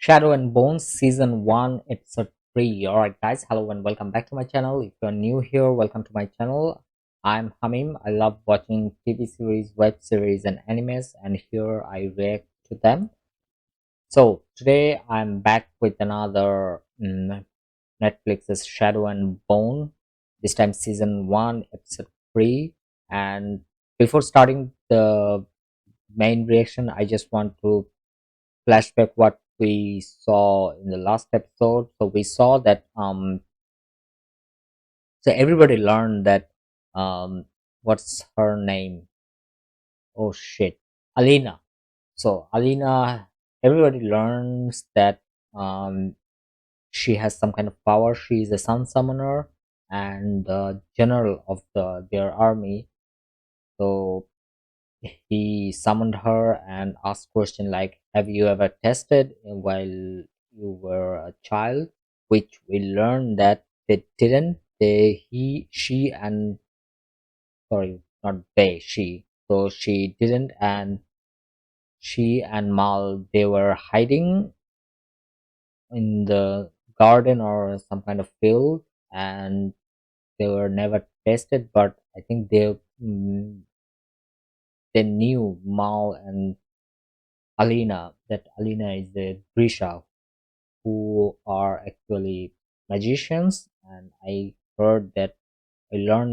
Shadow and Bones Season 1 Episode 3. Alright guys, hello and welcome back to my channel. If you're new here, welcome to my channel. I'm Hamim. I love watching TV series, web series and animes, and here I react to them. So today I'm back with another Netflix's Shadow and Bone, this time Season 1 Episode 3. And before starting the main reaction, I just want to flashback what we saw in the last episode. So we saw that so everybody learned that what's her name? Oh shit. Alina. So Alina, everybody learns that um she has some kind of power. She is a sun summoner and the general of their army. So he summoned her and asked question like, have you ever tested while you were a child? Which we learned that they didn't. She and sorry, not they, she. So she didn't, and she and Mal, they were hiding in the garden or some kind of field, and they were never tested. But I think they knew Mal and Alina, that Alina is the Grisha, who are actually magicians. And I learned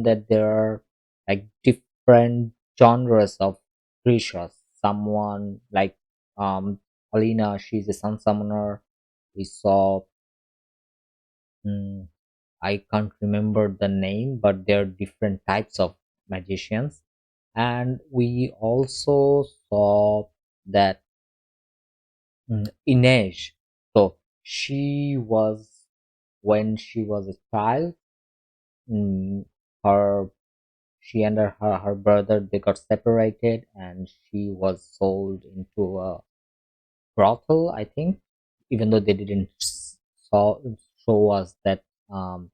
that there are like different genres of Grishas. Someone like Alina, she's a sun summoner. We saw mm, I can't remember the name, but there are different types of magicians. And we also saw that Inej. So she was when she was a child. Mm, her she and her brother, they got separated, and she was sold into a brothel. I think, even though they didn't show us that um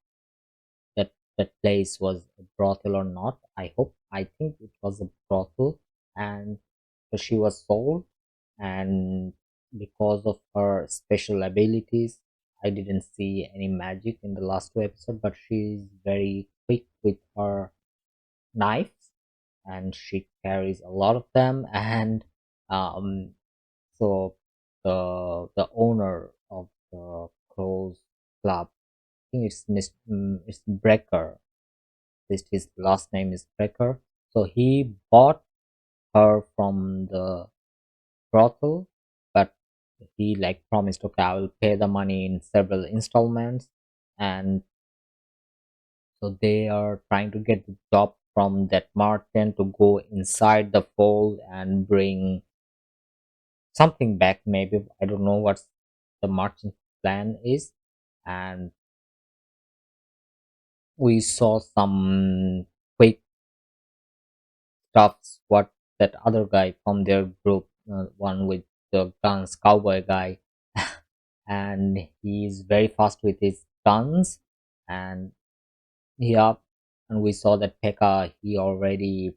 that place was a brothel or not. I think it was a brothel, and so she was sold, and because of her special abilities, I didn't see any magic in the last two episodes, but she's very quick with her knives, and she carries a lot of them. And um so the owner of the Crows Club, I think it's Brecker, his last name is Brecker. So he bought her from the brothel, but he like promised, okay, I will pay the money in several installments. And so they are trying to get the job from that merchant to go inside the fold and bring something back. Maybe I don't know what the merchant's plan is. And we saw some quick stuffs what that other guy from their group, one with the guns, cowboy guy, and he's very fast with his guns. And yeah, and we saw that Pekka, he already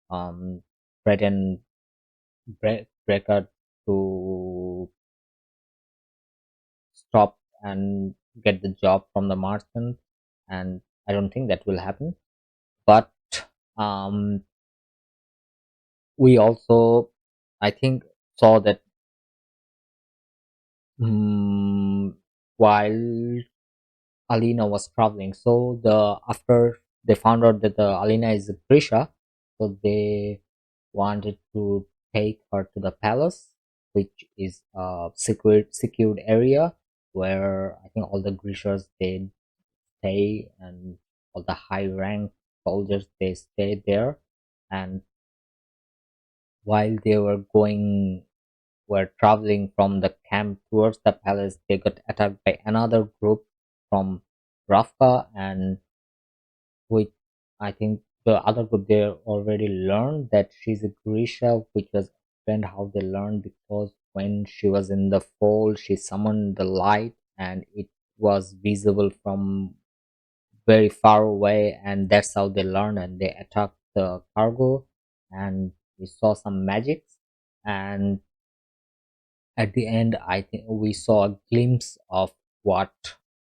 um threatened Breaker to stop and get the job from the merchant. And I don't think that will happen. But um we also, I think, saw that while Alina was traveling, so after they found out that the Alina is a Grisha, so they wanted to take her to the palace, which is a secured area where I think all the Grishas they stay, and all the high rank soldiers they stay there. And while they were traveling from the camp towards the palace, they got attacked by another group from Rafka, and which I think the other group they already learned that she's a Grisha, which was explained how they learned, because when she was in the fold, she summoned the light, and it was visible from very far away, and that's how they learned, and they attacked the cargo. And we saw some magics. And at the end, I think we saw a glimpse of what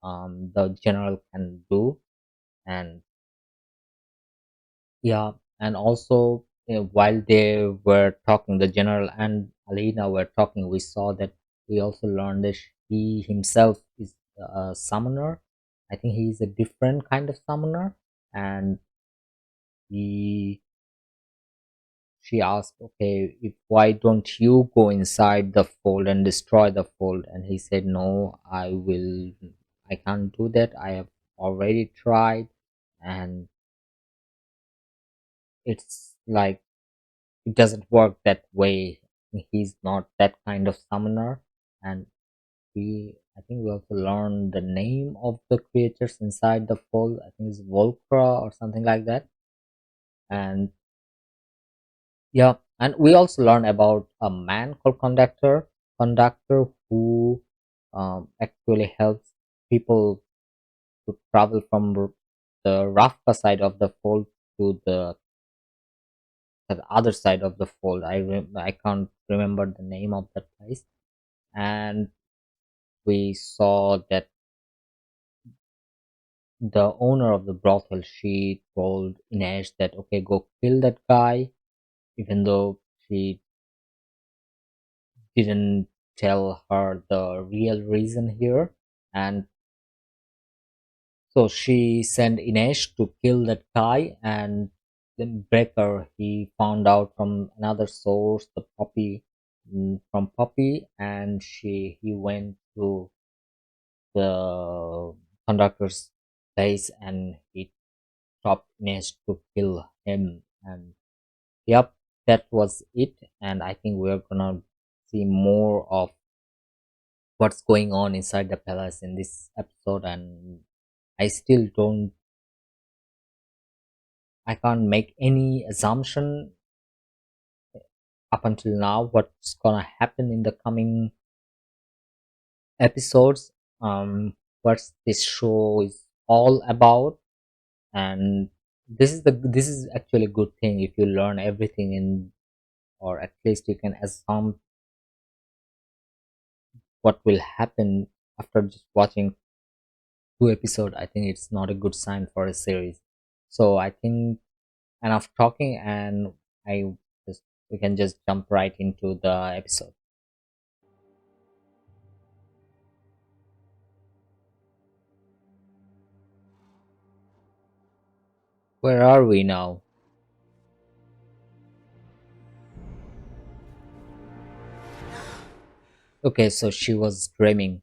the general can do. And yeah, and also while they were talking, the general and Alina were talking, we saw that we also learned that he himself is a summoner. I think he is a different kind of summoner. And he she asked, okay, if why don't you go inside the fold and destroy the fold? And he said, no, I can't do that. I have already tried. And it's like it doesn't work that way. He's not that kind of summoner. And I think we also learned the name of the creatures inside the fold. I think it's Volcra or something like that. And yeah, and we also learn about a man called Conductor, who actually helps people to travel from the Rafka side of the fold to the other side of the fold. I can't remember the name of that place. And we saw that the owner of the brothel, she told Inesh that, okay, go kill that guy, even though she didn't tell her the real reason here. And so she sent Inesh to kill that guy. And then Breaker, he found out from another source, the Poppy, from Poppy, and he went to the conductor's place and he stopped Inesh to kill him. And yep, that was it. And I think we're gonna see more of what's going on inside the palace in this episode. And I still don't I can't make any assumption up until now what's gonna happen in the coming episodes. What this show is all about. And this is actually a good thing if you learn everything in, or at least you can assume what will happen after just watching two episodes. I think it's not a good sign for a series. So I think enough talking, and I just we can just jump right into the episode. Where are we now? Okay, so she was dreaming.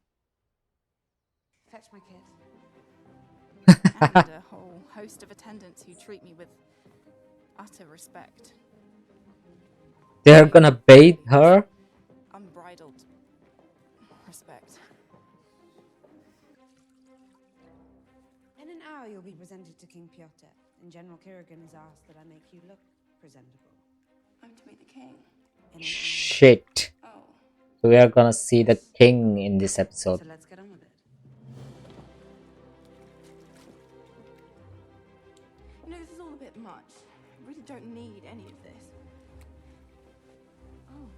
Fetch my kit. And a whole host of attendants who treat me with utter respect. They're Maybe gonna bathe maybe just her. unbridled respect. In an hour, you'll be presented to King Piotr, and General Kirigan has asked that I make you look presentable. I'm to meet the king. In an hour. Shit. Oh. So we are gonna see the king in this episode. So let's get on with it. You know, this is all a bit much. I really don't need any of this. Oh,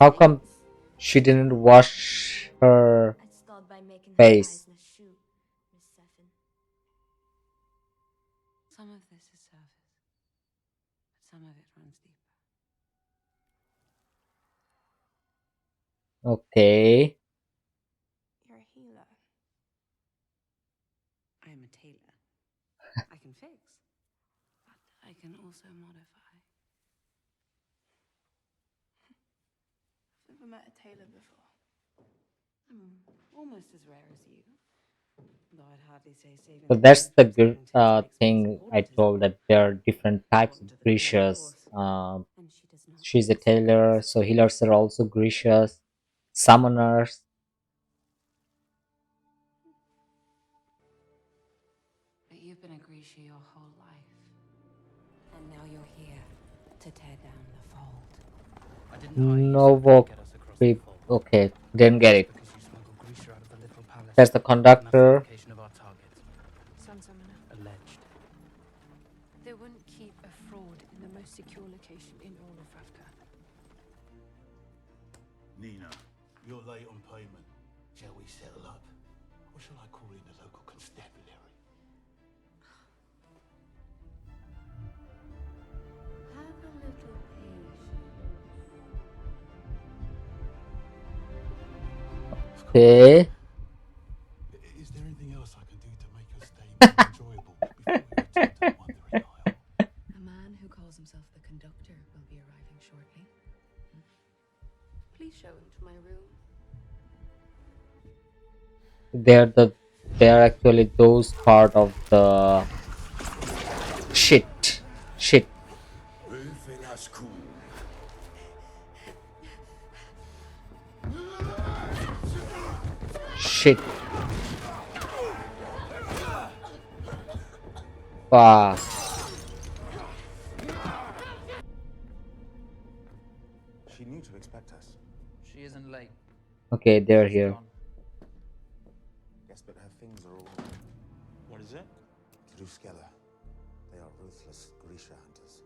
How come saints. she didn't wash her I'd start by making face? her eyes in a shoe, Miss Seffin. Some of this is surface, but some of it runs deeper. Okay. You're a healer. I am a tailor. I can fix, but I can also modify. I've never met a tailor before. I'm almost as rare as you, though I'd hardly say saving. So that's the good thing I told, that there are different types of gracious. And she does not. She's a tailor, so healers are also gracious. Summoners. But you've been a Grisha your whole life, and now you're here to tear down the fold. I didn't hire you so Novo. you could get us across the fold. Okay, didn't get it. Because you smuggled Grisha out of the little palace. That's the and mapped conductor. the location of our target. Sun summoner. Alleged. They wouldn't keep a fraud in the most secure location in all of Ravka. Nina, your Shall we settle up? Or shall I call in the local constabulary? Have a little patience. Okay. Is there anything else I can do to make your stay more enjoyable before we return to the Wandering Isle? A man who calls himself the conductor will be arriving shortly. Please show him to my room. They're actually those part of the shit. Shit. Shit. Fuck. She knew to expect us. She isn't late. Okay, they're She's here. gone. Guess but her things are all. What is it? Druskella. They are ruthless Grisha hunters.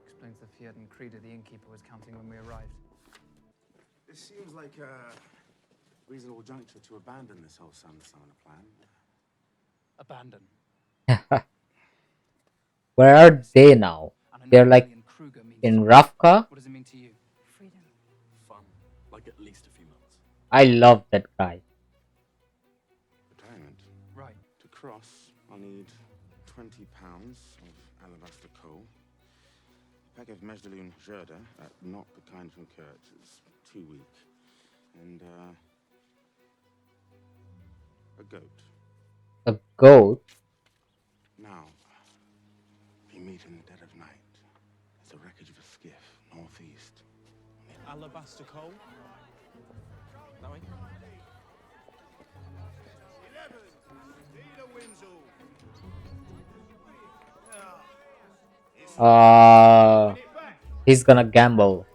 Explains the Fiat and Creeder the innkeeper was counting when we arrived. This seems like a reasonable juncture to abandon this whole summer plan. Abandon. Where are they now? And I know They're like Lillian Kruger means in to me. Ravka. What does it mean to you? Freedom. Fun. Like at least a few months. I love that guy. Retirement. Right. To cross, I'll need £20 of alabaster coal. A pack of Mejdaloon Gerda, not the kind from Kurt, it's too weak. And, a goat. A goat. Now, we meet in the dead of night. There's the wreckage of a skiff, northeast. Alabaster coal? That way? He's gonna gamble.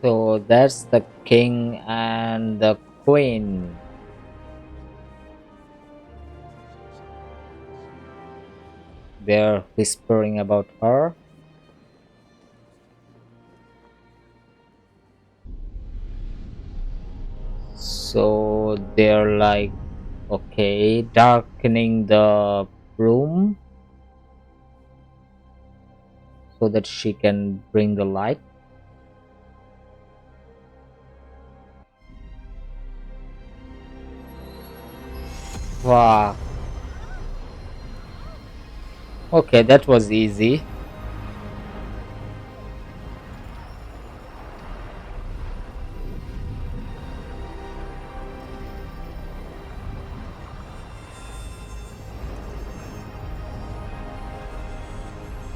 So that's the king and the queen. They're whispering about her. So they're like, okay, darkening the room so that she can bring the light. Wow. Okay, that was easy.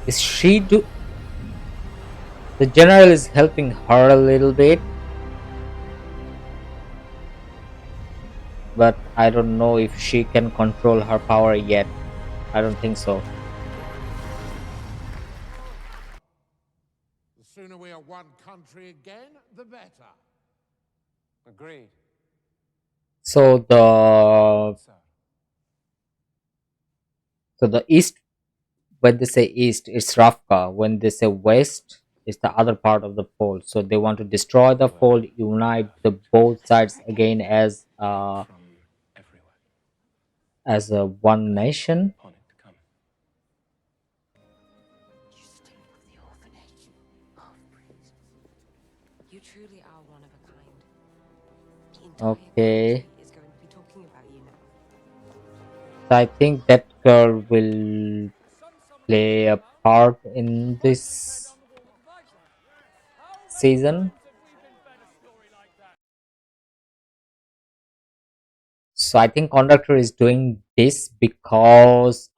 Is she do? The general is helping her a little bit, but I don't know if she can control her power yet. I don't think so. The sooner we are one country again, the better. Agreed. So the east, when they say east, it's Ravka. When they say west, it's the other part of the fold. So they want to destroy the fold, unite the both sides again From everywhere. as a one nation. Upon it to come. You stink of the orphanage. Half-breeds. You truly are one of a kind. The entire Okay. country is going to be talking about you now. So I think that girl will play a part in this season. So I think Conductor is doing this because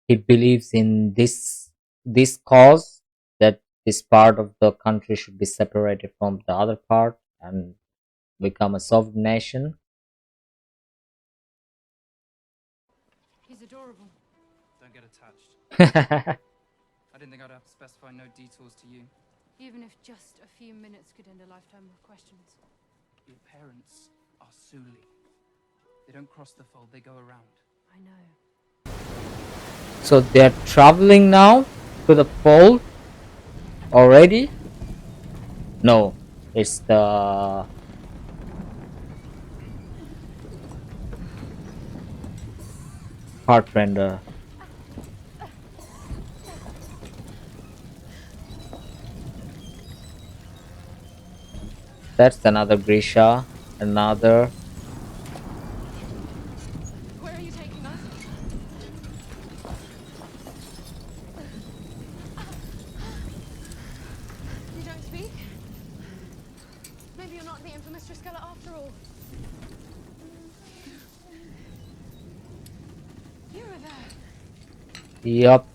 he believes in this cause, that this part of the country should be separated from the other part and become a sovereign nation. He's adorable. Don't get attached. I I didn't think I'd have to specify no detours to you. Even if just a few minutes could end a lifetime of questions. Your parents are Suli. They don't cross the fold, they go around. I know. So they're traveling now to the pole already? No, it's the Heartrender. That's another Grisha. Another. Where are you taking us? You don't speak? Maybe you're not the infamous Triskella after all. You were there. Yup.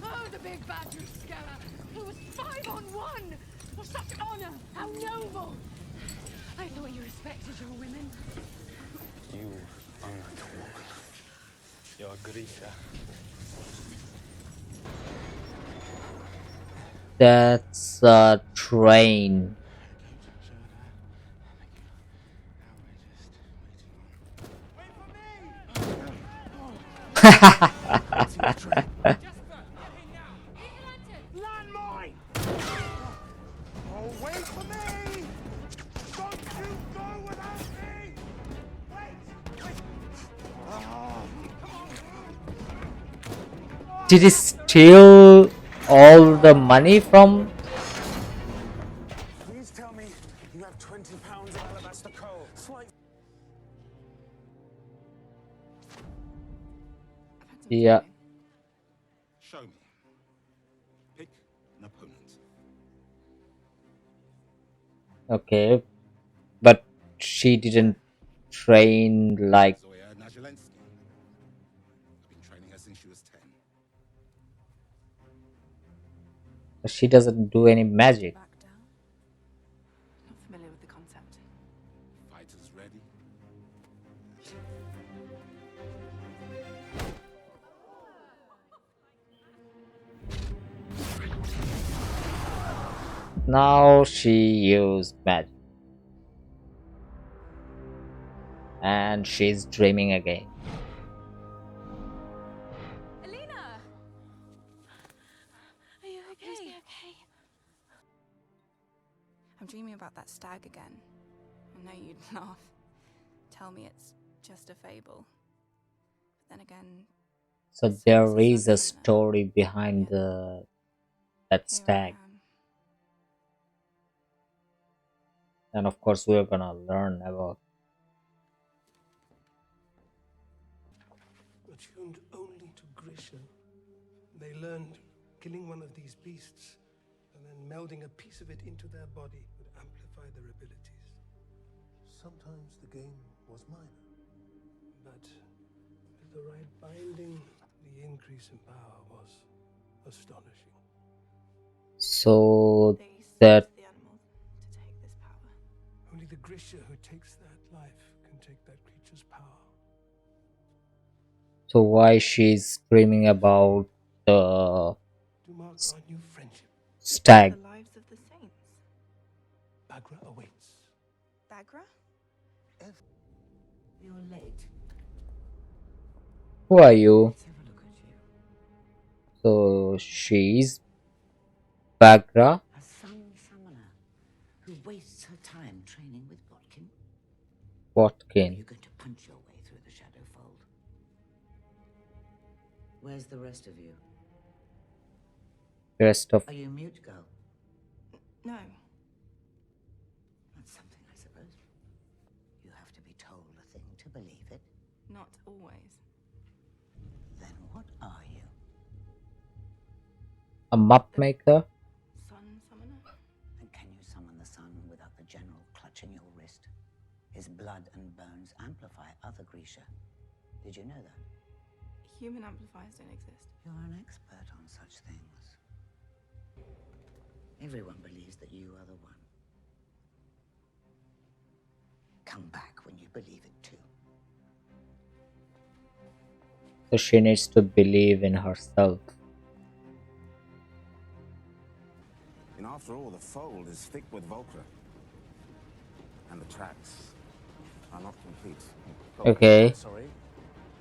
Oh, the big bad Triskella. It was 5-on-1. Oh, such honor. How noble. I thought you respected your women. You are not a woman. You're a Grisha. That's a train. Landmine! Oh, wait for me! Don't you go without me! Wait! Did he steal all the money from? Please tell me you have 20 pounds of alabaster coal. Slight. I've had some Yeah. training. Show me. Pick an opponent. Okay, but she didn't train like Zoya Najalensky. I've been training her since she was 10. she doesn't do any magic. Back down. Not familiar with the concept. Fighters ready? Now she used magic. And she's dreaming again. Alina! Are you okay? I'm dreaming about that stag again. I know you'd laugh. Tell me it's just a fable. But then again, So so there is the is a sun summoner. story behind Yeah. that Here I stag. am. And of course we're gonna learn about. Attuned only to Grisha, they learned killing one of these beasts and then melding a piece of it into their body would amplify their abilities. Sometimes the game was minor, but with the right binding, the increase in power was astonishing. So They that seized the animal to take this power. Only the Grisha who takes that life can take that creature's power. so why she's screaming about the To mark our new friendship, stag? The lives of the saints. Bagra awaits. Bagra? You're late. Who are you? Let's have a look at you. So she's Bagra. A sun summoner who wastes her time training with Botkin. Are Watkin. you going to punch your way through the shadow fold? Where's the rest of you? Rest of Are you mute, girl? No. That's something, I suppose. You have to be told a thing to believe it. Not always. Then what are you? a map maker. Sun summoner? And can you summon the sun without the general clutching your wrist? His blood and bones amplify other Grisha. Did you know that? Human amplifiers don't exist. You're an expert on such things. Everyone believes that you are the one. Come back when you believe it too. So she needs to believe in herself. And after all, the fold is thick with Volcra. And the tracks are not complete. Okay. Sorry.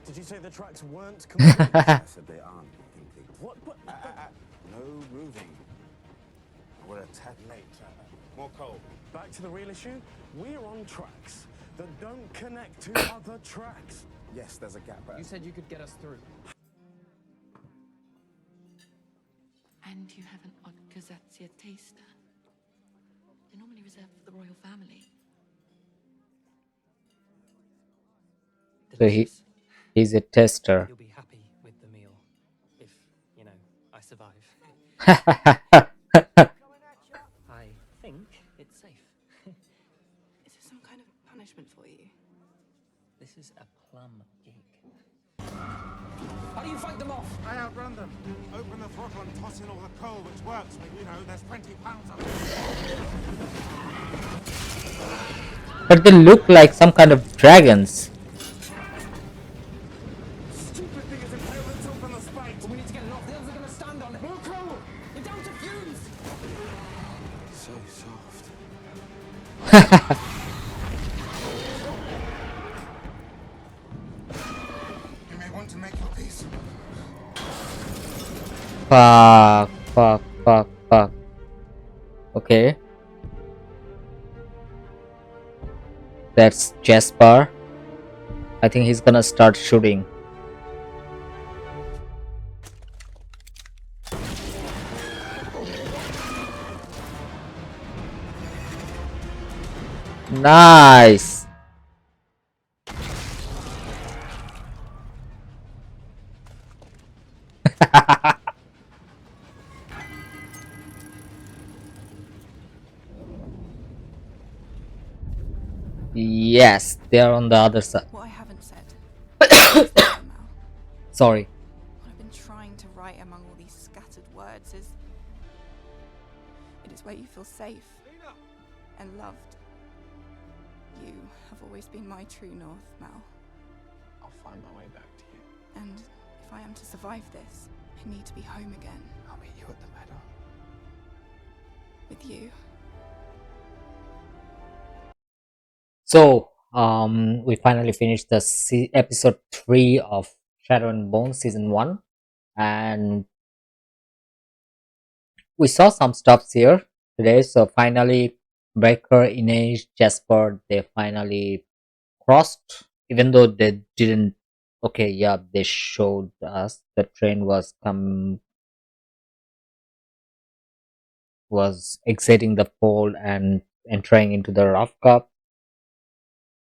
Did you say the tracks weren't complete? I said they aren't complete. What? No moving. We're a tad late. More coal. Back to the real issue. We're on tracks that don't connect to other tracks. Yes, there's a gap. You said you could get us through. And you have an odd Gazetsia taster. They're normally reserved for the royal family. So he's a tester. You'll be happy with the meal if, you know, I survive. I think it's safe. Is this some kind of punishment for you? This is a plum gig. How do you fight them off? I outrun them. Open the throttle and toss in all the coal, which works when, you know, there's 20 pounds of it. But they look like some kind of dragons. Stupid thing is impaled itself on the spike. But we need to get it off. The others are going to stand on it. More coal! You're down to fumes. So soft. You may want to make your peace. Fuck. Okay. That's Jasper. I think he's gonna start shooting. Nice. Yes, they're on the other side. What I haven't said. is that, Mal, Sorry. what I've been trying to write among all these scattered words is. It is where you feel safe and loved. You have always been my true north, Mal. I'll find my way back to you. And if I am to survive this, I need to be home again. I'll meet you at the meadow. With you. So, we finally finished the episode 3 of Shadow and Bones season 1, and we saw some stuffs here today. So finally, Breaker, Inej, Jasper, they finally crossed, even though they didn't. Okay, yeah, they showed us the train was exiting the fold and entering into the rough cup,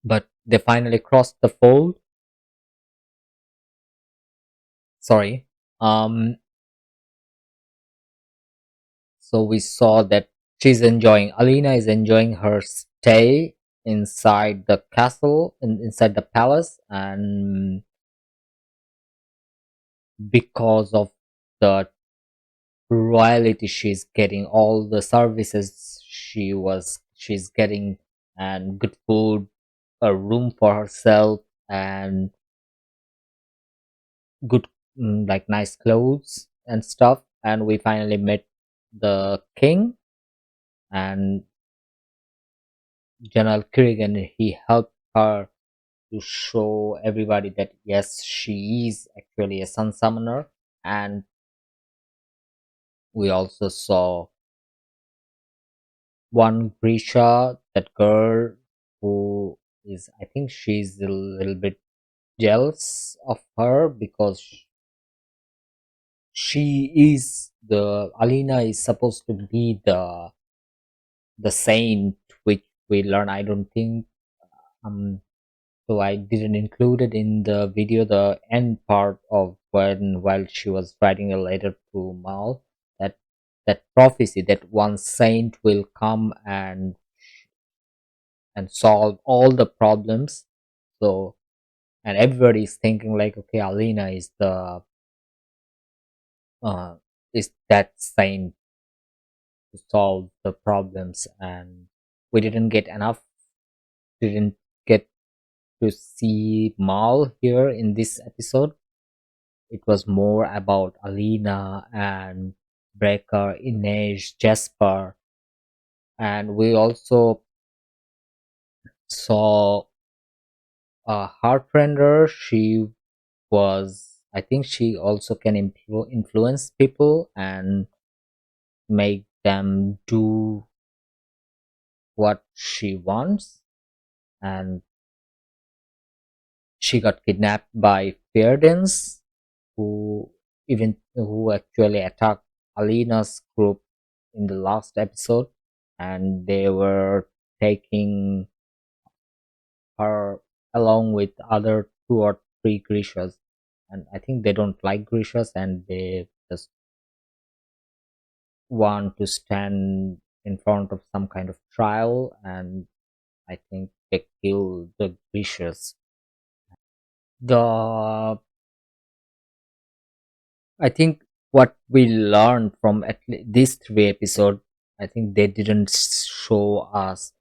but they finally crossed the fold. Sorry. So we saw that Alina is enjoying her stay inside the castle, inside the palace, and because of the royalty she's getting, all the services she's getting, and good food, a room for herself, and good like nice clothes and stuff. And we finally met the king and General Kerrigan. He helped her to show everybody that yes, she is actually a sun summoner. And we also saw one Grisha, that girl who is, I think she's a little bit jealous of her because Alina is supposed to be the saint, which we learn. I don't think so I didn't include it in the video, the end part of while she was writing a letter to Mal, that prophecy that one saint will come and solve all the problems. So, and everybody is thinking like, okay, Alina is that saint to solve the problems, and we didn't get to see Mal here in this episode. It was more about Alina and Breaker, Inej, Jasper, and we also So Heartrender, she was, I think she also can influence people and make them do what she wants. And she got kidnapped by Ferdins, who actually attacked Alina's group in the last episode, and they were taking her along with other two or three Grishas, and I think they don't like Grishas, and they just want to stand in front of some kind of trial, and I think they kill the Grishas. The I think what we learned from at least these three episodes, I think they didn't show us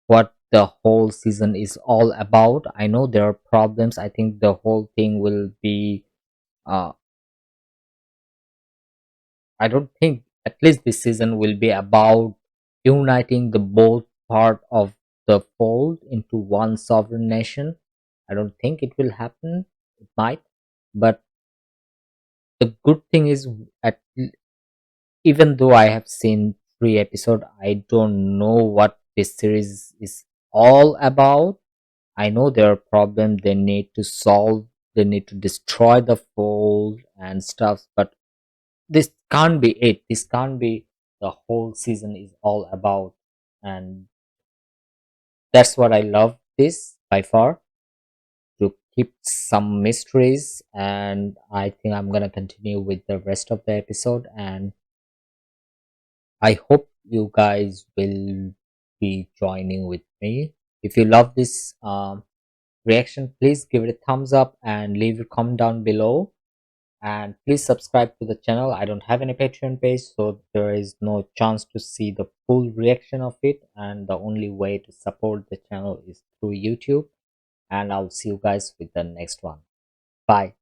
what the whole season is all about. I know there are problems. I think the whole thing will be uh I don't think at least this season will be about uniting the both part of the fold into one sovereign nation. I don't think it will happen. It might, but the good thing is, at even though I have seen three episodes, I don't know what this series is all about. I know there are problems they need to solve. They need to destroy the fold and stuff, but this can't be it. This can't be the whole season is all about, and that's what I love this by far, to keep some mysteries. And I think I'm gonna continue with the rest of the episode, and I hope you guys will be joining with me. If you love this reaction, please give it a thumbs up and leave a comment down below. And please subscribe to the channel. I don't have any Patreon page, so there is no chance to see the full reaction of it. And the only way to support the channel is through YouTube. And I'll see you guys with the next one. Bye.